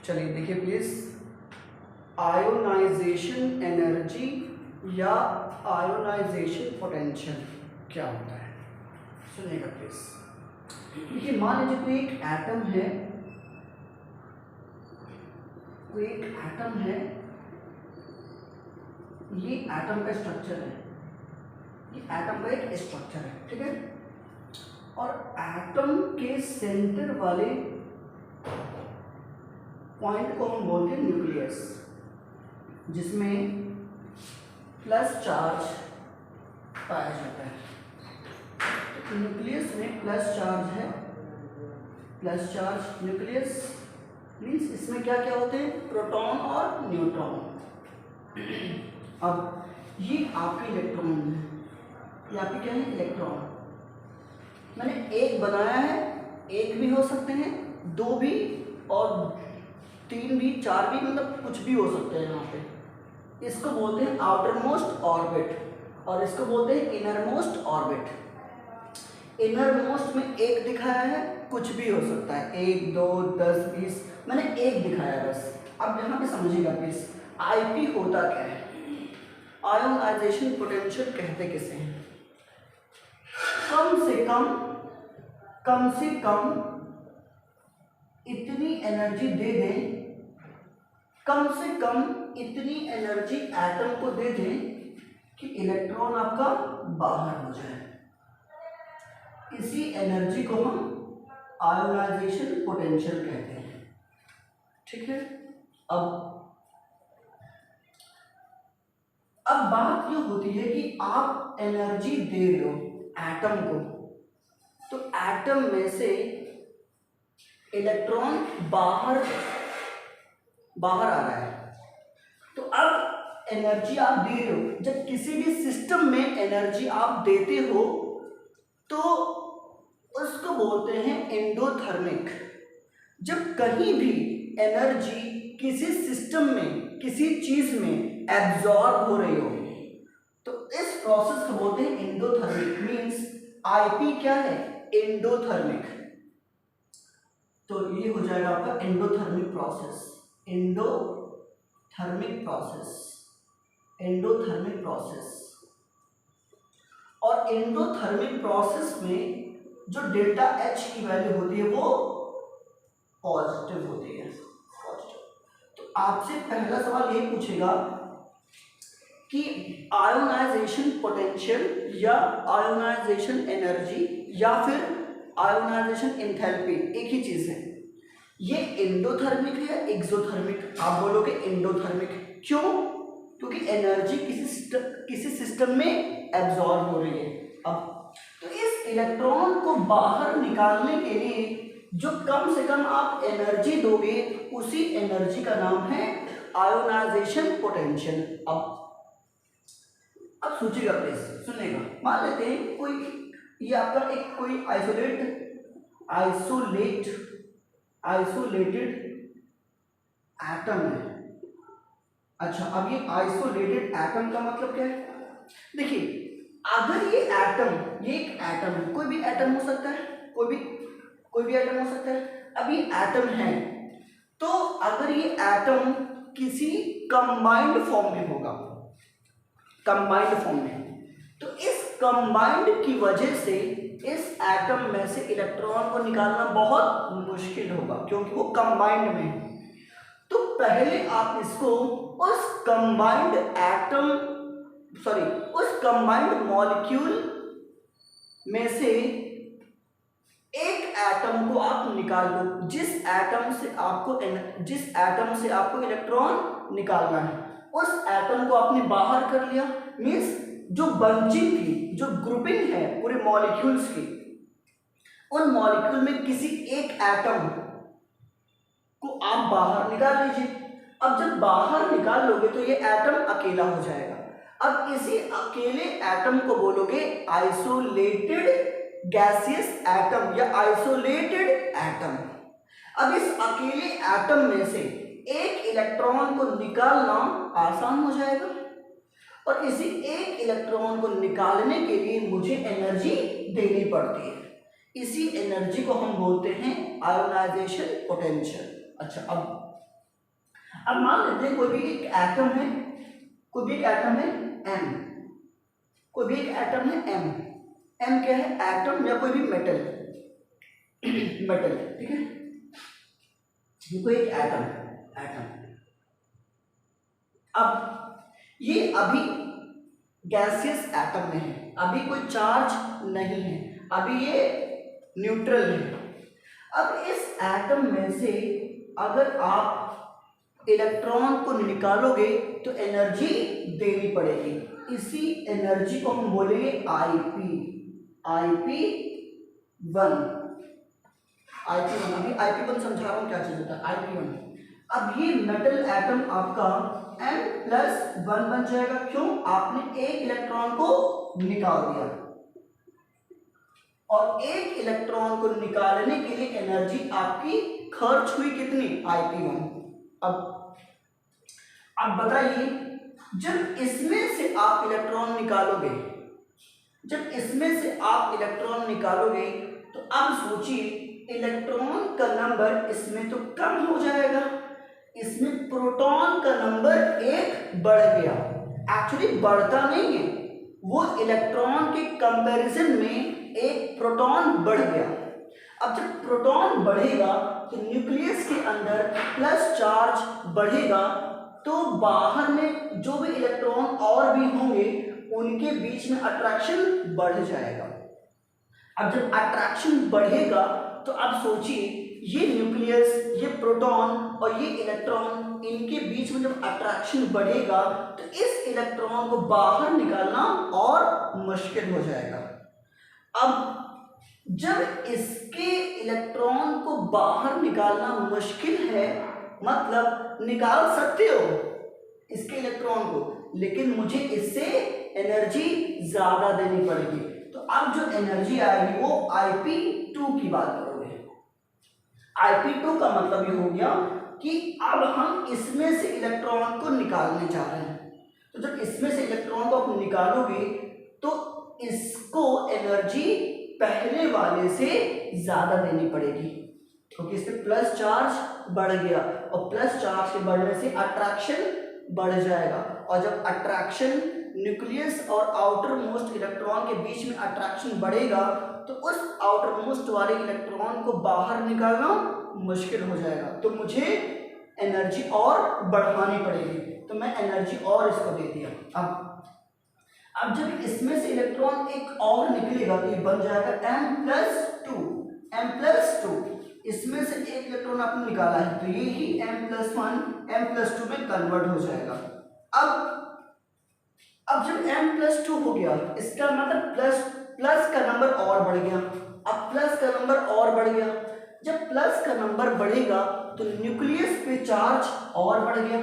चलिए देखिए please, ionisation energy या आयोनाइजेशन पोटेंशियल क्या होता है, सुनिएगा प्लीज। देखिए मान लीजिए कोई एक एटम है, ये एटम का स्ट्रक्चर है, ये एटम का एक स्ट्रक्चर है, ठीक है। और एटम के सेंटर वाले पॉइंट को हम बोलते हैं न्यूक्लियस, जिसमें प्लस चार्ज पाया जाता है। तो न्यूक्लियस में प्लस चार्ज है, प्लस चार्ज न्यूक्लियस मीन्स इसमें क्या क्या होते हैं, प्रोटॉन और न्यूट्रॉन। अब ये आपके इलेक्ट्रॉन है, ये आपके क्या है, इलेक्ट्रॉन। मैंने एक बनाया है, एक भी हो सकते हैं, दो भी और तीन भी, चार भी, मतलब कुछ भी हो सकते हैं यहाँ पे। इसको बोलते हैं आउटर मोस्ट ऑर्बिट और इसको बोलते हैं inner most orbit. Inner most में एक दिखाया है, कुछ भी हो सकता है, 1 2 10 20, मैंने एक दिखाया बस। अब यहाँ पे समझिएगा प्लीज, आईपी होता क्या है, आयोनाइजेशन पोटेंशियल कहते किसे हैं। कम से कम इतनी एनर्जी दे दें, कम से कम इतनी एनर्जी एटम को दे दें कि इलेक्ट्रॉन आपका बाहर हो जाए। इसी एनर्जी को हम आयोनाइजेशन पोटेंशियल कहते हैं, ठीक है। अब बात ये होती है कि आप एनर्जी दे रहे हो एटम को, तो एटम में से इलेक्ट्रॉन बाहर आ रहा है। तो अब एनर्जी आप दे रहे हो, जब किसी भी सिस्टम में एनर्जी आप देते हो तो उसको बोलते हैं एंडोथर्मिक। जब कहीं भी एनर्जी किसी सिस्टम में, किसी चीज में एब्जॉर्ब हो रही हो, तो इस प्रोसेस को बोलते हैं एंडोथर्मिक। मींस आईपी क्या है, एंडोथर्मिक। तो ये हो जाएगा आपका एंडोथर्मिक प्रोसेस, एंडोथर्मिक प्रोसेस। और एंडोथर्मिक प्रोसेस में जो डेल्टा एच की वैल्यू होती है वो पॉजिटिव होती है, पॉजिटिव। तो आपसे पहला सवाल ये पूछेगा कि आयोनाइजेशन पोटेंशियल या आयोनाइजेशन एनर्जी या फिर आयोनाइजेशन एंथैल्पी एक ही चीज है, ये एंडोथर्मिक है या एक्सोथर्मिक। आप बोलोगे एंडोथर्मिक, क्यों? क्योंकि एनर्जी किसी सिस्टम में एब्जॉर्ब हो रही है। अब तो इस इलेक्ट्रॉन को बाहर निकालने के लिए जो कम से कम आप एनर्जी दोगे, उसी एनर्जी का नाम है आयोनाइजेशन पोटेंशियल। अब सोचिएगा प्लीज, सुनिएगा। मान लेते हैं कोई, ये आपका एक कोई आइसोलेटेड एटम है। अच्छा, अब ये आइसोलेटेड एटम का मतलब क्या है? देखिए, अगर ये एक एटम है, कोई भी एटम हो सकता है, कोई भी एटम हो सकता है। अब ये एटम है, तो अगर ये एटम किसी कंबाइंड फॉर्म में होगा, कंबाइंड फॉर्म में, तो इस कंबाइंड की वजह से इस एटम में से इलेक्ट्रॉन को निकालना बहुत मुश्किल होगा, क्योंकि वो कंबाइंड में है। तो पहले आप इसको उस कंबाइंड मॉलिक्यूल में से एक एटम को आप निकाल दो, जिस एटम से आपको इलेक्ट्रॉन निकालना है, उस एटम को आपने बाहर कर लिया। मीन्स जो बंचिंग थी, जो ग्रुपिंग है पूरे मॉलिक्यूल्स की, उन मॉलिक्यूल में किसी एक एटम को आप बाहर निकाल लीजिए। अब जब बाहर निकाल लोगे तो ये एटम अकेला हो जाएगा। अब इसी अकेले एटम को बोलोगे आइसोलेटेड गैसियस एटम या आइसोलेटेड एटम। अब इस अकेले एटम में से एक इलेक्ट्रॉन को निकालना आसान हो जाएगा, और इसी एक इलेक्ट्रॉन को निकालने के लिए मुझे एनर्जी देनी पड़ती है। इसी एनर्जी को हम बोलते हैं आयोनाइजेशन पोटेंशियल। अच्छा, अब अब मान लेते हैं कोई भी एक एटम है, कोई भी एक एटम है एम, कोई भी एक एटम है एम। एम क्या है? एटम या कोई भी मेटल, मेटल, ठीक है। ये कोई एक एटम है, एटम। अब ये अभी गैसियस एटम में है, अभी कोई चार्ज नहीं है, अभी ये न्यूट्रल है। अब इस एटम में से अगर आप इलेक्ट्रॉन को निकालोगे तो एनर्जी देनी पड़ेगी। इसी एनर्जी को हम बोलेंगे IP, IP one, IP one. अभी आईपी वन समझा रहा हूं क्या चीज होता है आईपी वन। अब ये मेटल एटम आपका M+1 बन जाएगा। क्यों? आपने एक इलेक्ट्रॉन को निकाल दिया, और एक इलेक्ट्रॉन को निकालने के लिए एनर्जी आपकी खर्च हुई कितनी? आईपी1। अब बताइए, जब इसमें से आप इलेक्ट्रॉन निकालोगे, जब इसमें से आप इलेक्ट्रॉन निकालोगे तो अब सोचिए इलेक्ट्रॉन का नंबर इसमें तो कम हो जाएगा, इसमें प्रोटॉन का नंबर एक बढ़ गया। एक्चुअली बढ़ता नहीं है, वो इलेक्ट्रॉन के कंपैरिजन में एक प्रोटॉन बढ़ गया। अब जब प्रोटॉन बढ़ेगा तो न्यूक्लियस के अंदर प्लस चार्ज बढ़ेगा, तो बाहर में जो भी इलेक्ट्रॉन और भी होंगे उनके बीच में अट्रैक्शन बढ़ जाएगा। अब जब अट्रैक्शन बढ़ेगा तो अब सोचिए ये न्यूक्लियस, ये प्रोटॉन और ये इलेक्ट्रॉन, इनके बीच में जब अट्रैक्शन बढ़ेगा तो इस इलेक्ट्रॉन को बाहर निकालना और मुश्किल हो जाएगा। अब जब इसके इलेक्ट्रॉन को बाहर निकालना मुश्किल है, मतलब निकाल सकते हो इसके इलेक्ट्रॉन को, लेकिन मुझे इससे एनर्जी ज्यादा देनी पड़ेगी। तो अब जो एनर्जी आएगी वो Ip2 की बात करोगे। Ip2 का मतलब ये हो गया कि अब हम इसमें से इलेक्ट्रॉन को निकालने जा रहे हैं। तो जब इसमें से इलेक्ट्रॉन को आप निकालोगे तो इसको एनर्जी पहले वाले से ज्यादा देनी पड़ेगी, क्योंकि इसमें प्लस चार्ज बढ़ गया, और प्लस चार्ज के बढ़ने से अट्रैक्शन बढ़ जाएगा। और जब अट्रैक्शन न्यूक्लियस और आउटर मोस्ट इलेक्ट्रॉन के बीच में अट्रैक्शन बढ़ेगा तो उस आउटर मोस्ट वाले इलेक्ट्रॉन को बाहर निकालना मुश्किल हो जाएगा। तो मुझे एनर्जी और बढ़ानी पड़ेगी, तो मैं एनर्जी और इसको दे दिया। अब जब इसमें से इलेक्ट्रॉन एक और निकलेगा तो ये बन जाएगा M+2, M+2। इसमें से एक इलेक्ट्रॉन आपने निकाला है तो ये ही M+1 M+2 में कन्वर्ट हो जाएगा। अब जब M+2 हो गया, इसका मतलब प्लस का नंबर और बढ़ गया। अब प्लस का नंबर और बढ़ गया, जब प्लस का नंबर बढ़ेगा तो न्यूक्लियस पे चार्ज और बढ़ गया,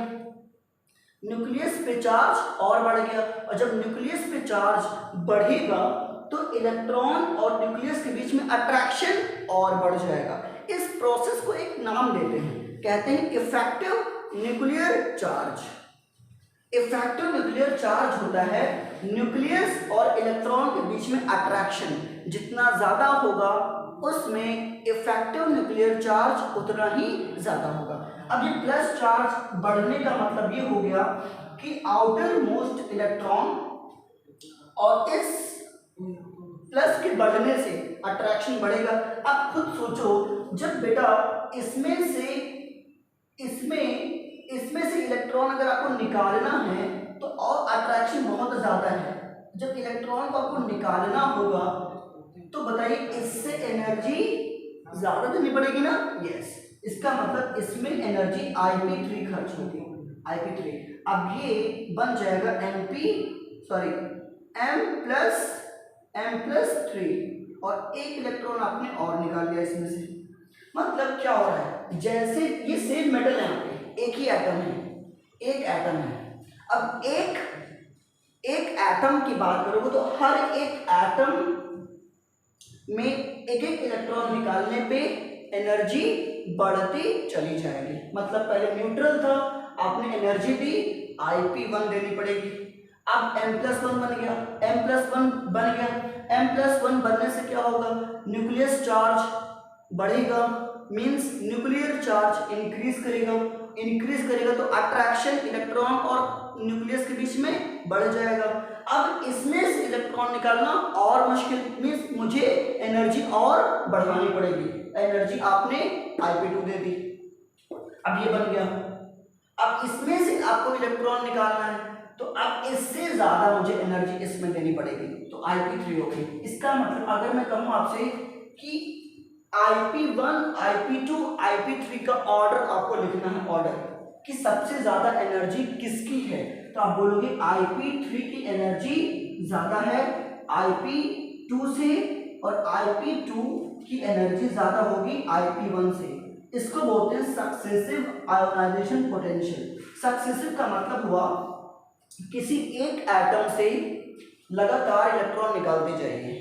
न्यूक्लियस पे चार्ज और बढ़ गया। और जब न्यूक्लियस पे चार्ज बढ़ेगा तो इलेक्ट्रॉन और न्यूक्लियस के बीच में अट्रैक्शन और बढ़ जाएगा। इस प्रोसेस को एक नाम देते हैं, कहते हैं effective nuclear charge. Effective nuclear charge होता है न्यूक्लियस और इलेक्ट्रॉन के बीच में अट्रैक्शन जितना ज्यादा होगा उसमें इफेक्टिव न्यूक्लियर चार्ज उतना ही ज्यादा होगा। अब ये प्लस चार्ज बढ़ने का मतलब ये हो गया कि आउटर मोस्ट इलेक्ट्रॉन और इस प्लस के बढ़ने से अट्रैक्शन बढ़ेगा। अब खुद सोचो, जब बेटा इसमें से इलेक्ट्रॉन अगर आपको निकालना है तो और अट्रैक्शन बहुत ज्यादा है। जब इलेक्ट्रॉन को आपको निकालना होगा तो बताइए इससे एनर्जी ज्यादा देनी पड़ेगी ना? यस, इसका मतलब इसमें एनर्जी Ip3 खर्च होगी, Ip3। अब ये बन जाएगा M+3 और एक इलेक्ट्रॉन आपने और निकाल लिया इसमें से। मतलब क्या हो रहा है, जैसे ये सेम मेटल है, यहाँ पे एक ही एटम है, एक एटम है। अब एक एटम की बात करोगे तो हर एक एटम में एक एक इलेक्ट्रॉन निकालने पे एनर्जी बढ़ती चली जाएगी। मतलब पहले न्यूट्रल था, आपने एनर्जी दी, Ip1 देनी पड़ेगी। अब M+1 बन गया, M+1 बनने से क्या होगा, न्यूक्लियस चार्ज बढ़ेगा, मींस न्यूक्लियर चार्ज इंक्रीज करेगा तो अट्रैक्शन इलेक्ट्रॉन और न्यूक्लियस के बीच में बढ़ जाएगा। अब इसमें से इलेक्ट्रॉन निकालना और मुश्किल, मींस मुझे एनर्जी और बढ़ानी पड़ेगी। एनर्जी आपने Ip2 दे दी, अब ये बन गया। अब इसमें से आपको इलेक्ट्रॉन निकालना है तो अब इससे ज्यादा मुझे एनर्जी इसमें देनी पड़ेगी, तो Ip3 हो गई। इसका मतलब अगर मैं कहूं आपसे कि Ip1, Ip2, Ip3 का ऑर्डर आपको लिखना है, ऑर्डर कि सबसे ज्यादा एनर्जी किसकी है, तो आप बोलोगे Ip3 की एनर्जी ज्यादा है Ip2 से और Ip2 की एनर्जी ज्यादा होगी Ip1 से। इसको बोलते हैं सक्सेसिव आयोनाइजेशन पोटेंशियल। सक्सेसिव का मतलब हुआ किसी एक एटम से लगातार इलेक्ट्रॉन निकालते जाइए,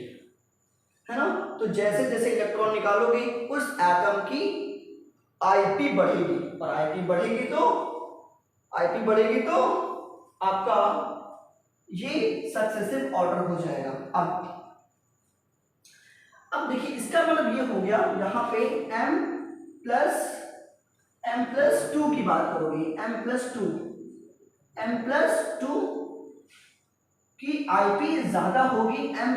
है ना। तो जैसे जैसे इलेक्ट्रॉन निकालोगे उस एटम की Ip बढ़ेगी, और Ip बढ़ेगी तो आपका ये सक्सेसिव ऑर्डर हो जाएगा। अब देखिए इसका मतलब ये हो गया, यहाँ पे m+2 की बात करोगे, m+2 की Ip ज्यादा होगी m